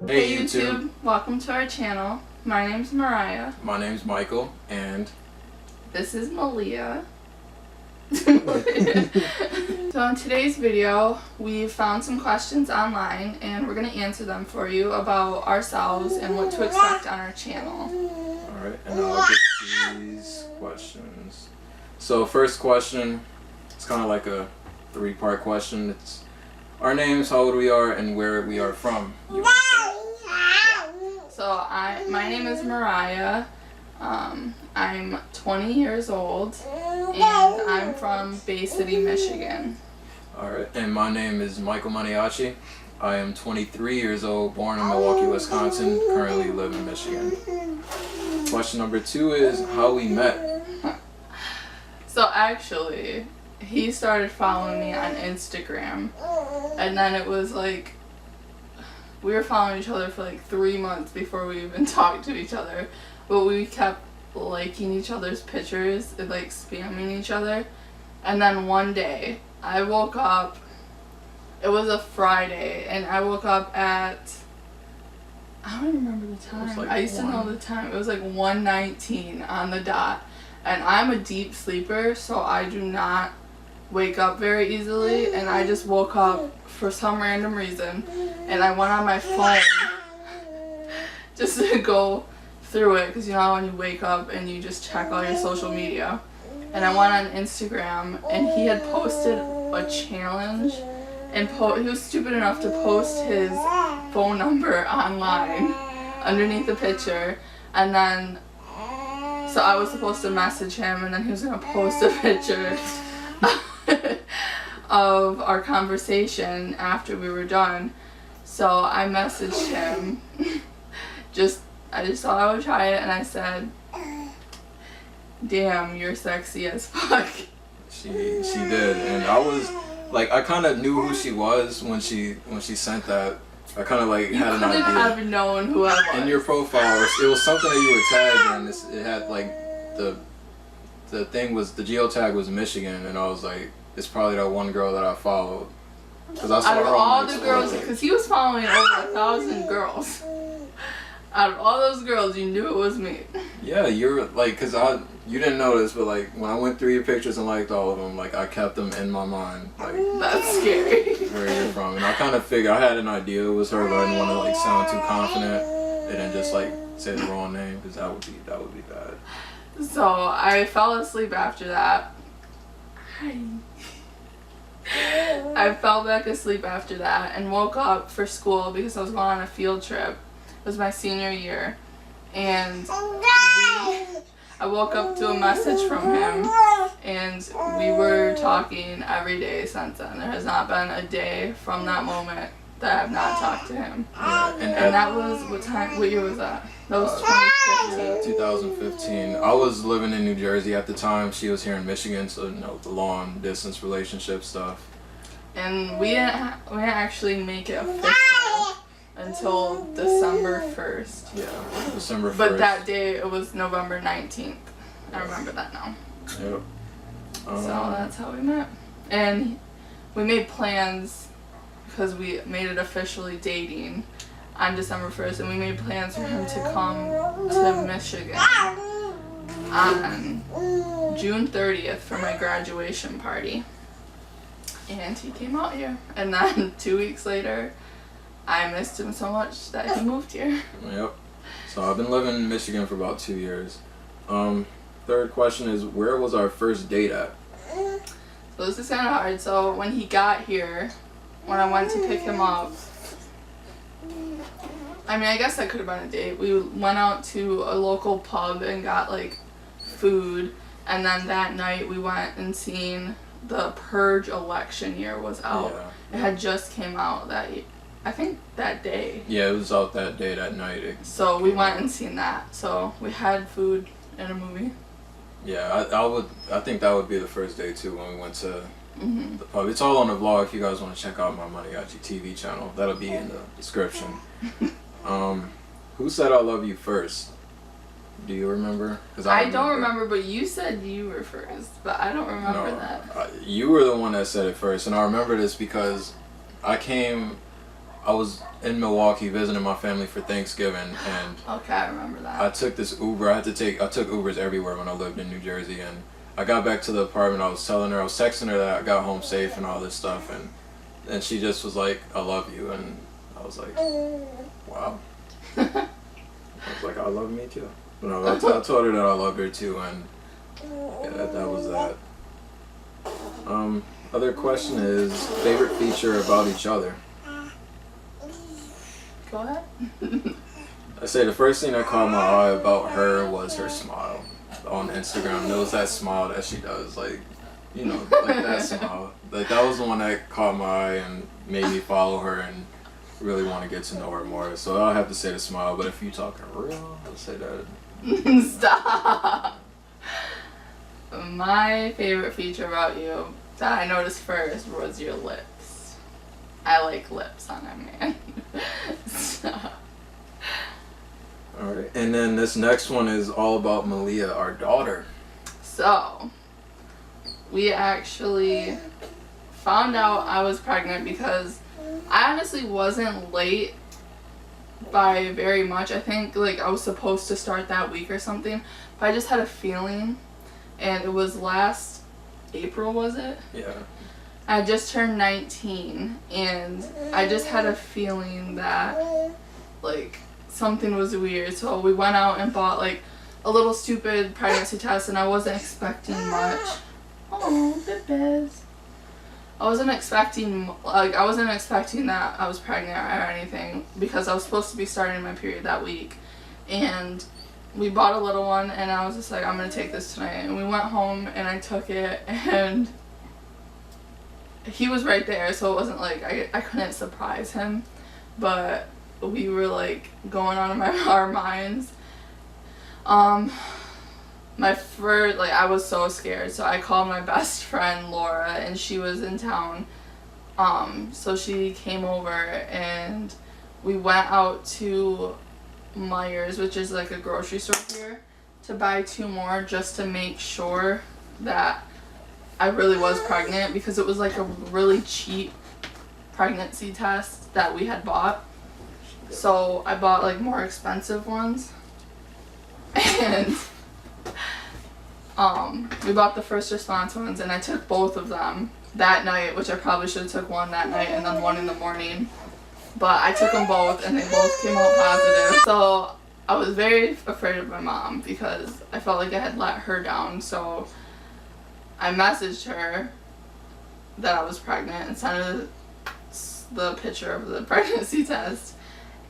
Hey YouTube, welcome to our channel. My name's Mariah. My name's Michael, and this is Malia. So in today's video, we found some questions online and we're going to answer them for you about ourselves and what to expect on our channel. Alright, and I'll get these questions. So first question, it's kind of like a three-part question. It's our names, how old we are, and where we are from. You want to start? So my name is Mariah. I'm 20 years old and I'm from Bay City, Michigan. Alright, and my name is Michael Maniaci. I am 23 years old, born in Milwaukee, Wisconsin, currently live in Michigan. Question number 2 is how we met. So actually, he started following me on Instagram, and then it was like, we were following each other for like 3 months before we even talked to each other, but we kept liking each other's pictures and like spamming each other. And then one day I woke up, it was a Friday, and I woke up at, I don't remember the time. Like I used to know the time. It was like 1:19 on the dot. And I'm a deep sleeper, so I do not wake up very easily, and I just woke up for some random reason, and I went on my phone just to go through it, because you know how when you wake up and you just check all your social media. And I went on Instagram, and he had posted a challenge, and he was stupid enough to post his phone number online underneath the picture, and then so I was supposed to message him, and then he was going to post a picture of our conversation after we were done. So I messaged him. I just thought I would try it, and I said, "Damn, you're sexy as fuck." She did, and I was like, I kind of knew who she was when she sent that. I kind of like had an idea. You couldn't have known who I was. In your profile, it was something that you were tagged, and it had like the thing was, the geotag was Michigan, and I was like, it's probably that one girl that I followed. Cause I saw out of her on all my the girls, Explorer. because he was following over 1,000 girls. Out of all those girls, you knew it was me. Yeah, you're like, cause you didn't notice, but like when I went through your pictures and liked all of them, like I kept them in my mind. Like, that's scary. Where you're from, and I kind of figured, I had an idea it was her, but I didn't want to like sound too confident and then just like say the wrong name, because that would be bad. So I fell asleep after that. I fell back asleep after that and woke up for school because I was going on a field trip. It was my senior year, and I woke up to a message from him, and we were talking every day since then. There has not been a day from that moment that I have not talked to him. Yeah, and that was, what year was that? That was 2015. 2015. I was living in New Jersey at the time. She was here in Michigan, so the long distance relationship stuff. And we didn't actually make it official until December 1st. Yeah, December 1st. But that day, it was November 19th. I remember that now. Yep. So that's how we met. And we made plans, because we made it officially dating on December 1st, and we made plans for him to come to Michigan on June 30th for my graduation party. And he came out here. And then 2 weeks later, I missed him so much that he moved here. Yep. So I've been living in Michigan for about 2 years. Third question is, where was our first date at? So this is kind of hard. So when he got here, when I went to pick him up, I mean, I guess that could have been a date. We went out to a local pub and got like food, and then that night we went and seen the Purge election year was out. Yeah. It had just came out I think that day. Yeah, it was out that day, that night. So we went and seen that. So we had food and a movie. Yeah, I think that would be the first day too, when we went to the pub. It's all on the vlog if you guys want to check out my Maniaci TV channel. That'll be in the description. Who said I love you first? Do you remember? 'Cause I don't remember, but you said you were first, but I don't remember that. You were the one that said it first, and I remember this because I I was in Milwaukee visiting my family for Thanksgiving, and Okay, I remember that. I took this Uber. I took Ubers everywhere when I lived in New Jersey, and I got back to the apartment. I was texting her that I got home safe and all this stuff, and she just was like, "I love you," and I was like, "Wow." I was like, "I love me too." No, I told her that I loved her too, and yeah, that was that. Other question is favorite feature about each other. Go ahead. I say the first thing that caught my eye about her was her smile on Instagram. It was that smile that she does, like, you know, like that smile. Like that was the one that caught my eye and made me follow her and really want to get to know her more. So I'll have to say the smile. But if you talking real, I'll say that. Stop. My favorite feature about you that I noticed first was your lips. I like lips on a man. Stop. Alright, and then this next one is all about Malia, our daughter. So, we actually found out I was pregnant because I honestly wasn't late by very much. I think like I was supposed to start that week or something, but I just had a feeling, and it was last April, was it? Yeah. I just turned 19, and I just had a feeling that like something was weird. So we went out and bought like a little stupid pregnancy test, and I wasn't expecting much. Oh, babies. I wasn't expecting that I was pregnant or anything, because I was supposed to be starting my period that week. And we bought a little one, and I was just like, I'm gonna take this tonight. And we went home and I took it, and he was right there, so it wasn't like I couldn't surprise him, but we were like going on in our minds. I was so scared, so I called my best friend Laura, and she was in town. So she came over and we went out to Myers, which is like a grocery store here, to buy 2 more just to make sure that I really was pregnant, because it was like a really cheap pregnancy test that we had bought. So I bought like more expensive ones, and we bought the first response ones, and I took both of them that night, which I probably should have took one that night and then one in the morning. But I took them both, and they both came out positive. So I was very afraid of my mom because I felt like I had let her down. So I messaged her that I was pregnant and sent her the picture of the pregnancy test.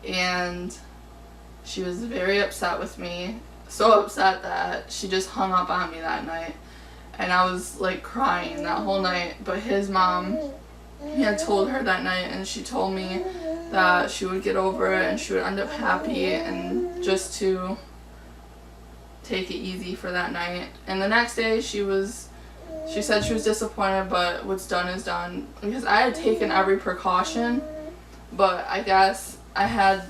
And she was very upset with me. So upset that she just hung up on me that night. And I was like crying that whole night. But his mom, he had told her that night, and she told me that she would get over it and she would end up happy, and just to take it easy for that night. And the next day she said she was disappointed, but what's done is done, because I had taken every precaution, but I guess I had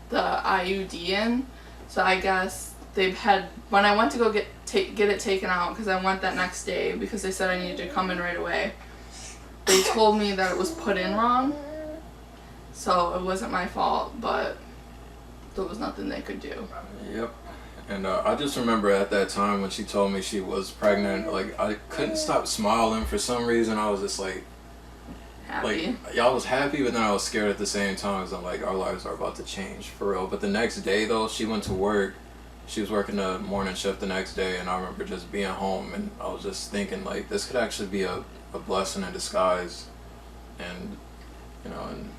the IUD in, so I guess they've had, when I went to go get it taken out, because I went that next day because they said I needed to come in right away, they told me that it was put in wrong, so it wasn't my fault, but there was nothing they could do. Yep. And I just remember at that time when she told me she was pregnant, like I couldn't stop smiling for some reason. I was just like, Happy. I was happy, but then I was scared at the same time, because I'm like, our lives are about to change for real. But the next day though, she went to work. She was working the morning shift the next day, and I remember just being home, and I was just thinking like, this could actually be a blessing in disguise. And you know, and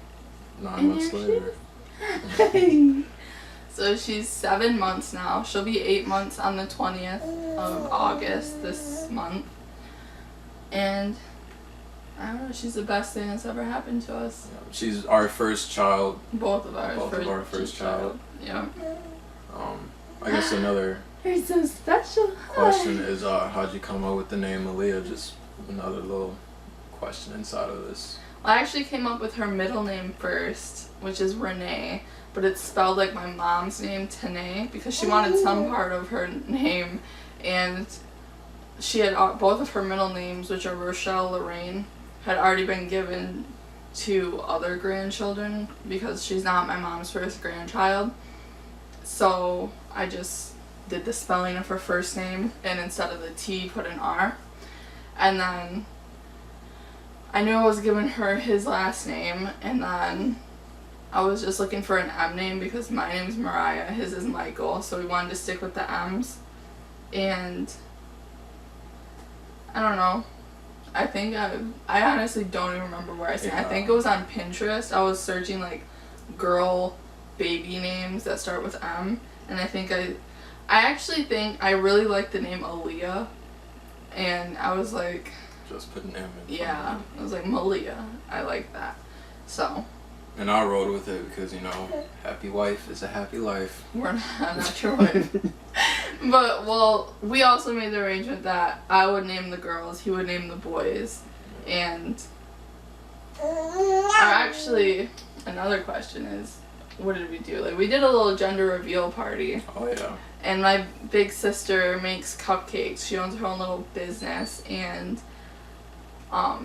9 months later. So she's 7 months now. She'll be 8 months on the 20th of August this month. And I don't know, she's the best thing that's ever happened to us. She's our first child. Both of our first child. Yeah. I guess another You're so special. question is, how'd you come up with the name Malia? Just another little question inside of this. I actually came up with her middle name first, which is Renee, but it's spelled like my mom's name, Tanae, because she wanted some part of her name, and she had both of her middle names, which are Rochelle Lorraine, had already been given to other grandchildren because she's not my mom's first grandchild. So I just did the spelling of her first name and instead of the T put an R. And then I knew I was giving her his last name, and then I was just looking for an M name because my name's Mariah, his is Michael, so we wanted to stick with the M's. And I don't know. I think I honestly don't even remember where I seen it. I think it was on Pinterest. I was searching like girl baby names that start with M, and I actually think I really like the name Aaliyah, and I was like, just put an M in. Yeah, I was like Malia. I like that. So. And I rode with it because, you know, happy wife is a happy life. We're not your wife. But, well, we also made the arrangement that I would name the girls, he would name the boys. And actually, another question is, what did we do? Like, we did a little gender reveal party. Oh, yeah. And my big sister makes cupcakes. She owns her own little business. And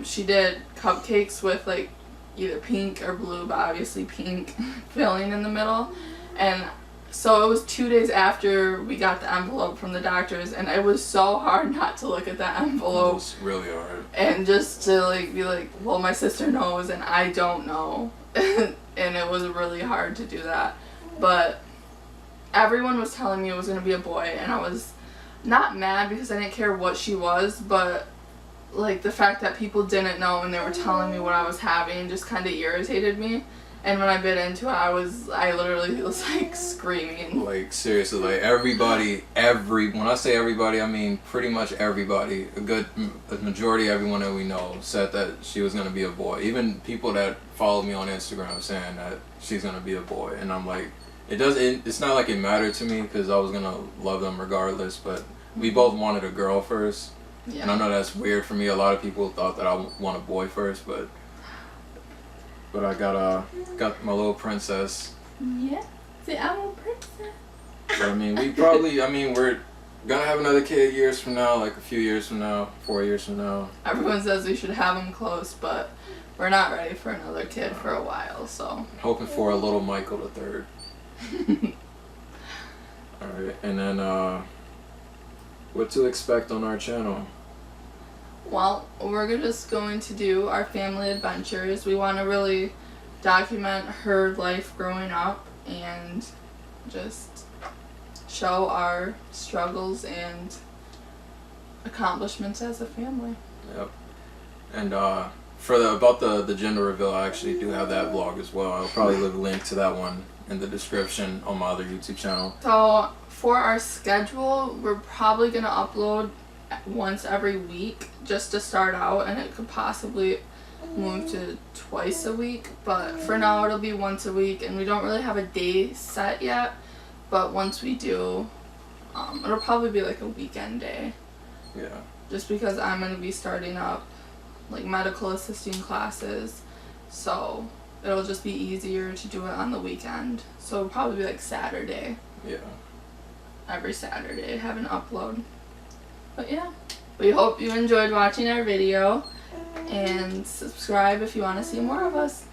she did cupcakes with, like, either pink or blue, but obviously pink filling in the middle. And so it was 2 days after we got the envelope from the doctors, and it was so hard not to look at that envelope. It was really hard. And just to like be like, well, my sister knows and I don't know. And it was really hard to do that. But everyone was telling me it was going to be a boy, and I was not mad because I didn't care what she was, but like the fact that people didn't know and they were telling me what I was having just kind of irritated me. And when I bit into it, I literally was like screaming. Like seriously, like when I say everybody, I mean pretty much everybody. A majority of everyone that we know said that she was gonna be a boy. Even people that follow me on Instagram saying that she's gonna be a boy, and I'm like, it's not like it mattered to me because I was gonna love them regardless. But we both wanted a girl first. Yeah. And I know that's weird for me. A lot of people thought that I want a boy first, but I got my little princess. Yeah, see, I'm a princess. But I mean, we're gonna have another kid years from now, like a few years from now, 4 years from now. Everyone says we should have them close, but we're not ready for another kid for a while, so. Hoping for a little Michael the third. Alright, and then what to expect on our channel? Well, we're just going to do our family adventures. We want to really document her life growing up and just show our struggles and accomplishments as a family. Yep. And about the gender reveal, I actually do have that vlog as well. I'll probably leave a link to that one in the description on my other YouTube channel. So for our schedule, we're probably going to upload once every week just to start out, and it could possibly move to twice a week, but for now it'll be once a week, and we don't really have a day set yet, but once we do, it'll probably be like a weekend day. Yeah. Just because I'm going to be starting up like medical assisting classes, so it'll just be easier to do it on the weekend. So it'll probably be like Saturday. Yeah. Every Saturday have an upload. But yeah, we hope you enjoyed watching our video, and subscribe if you want to see more of us.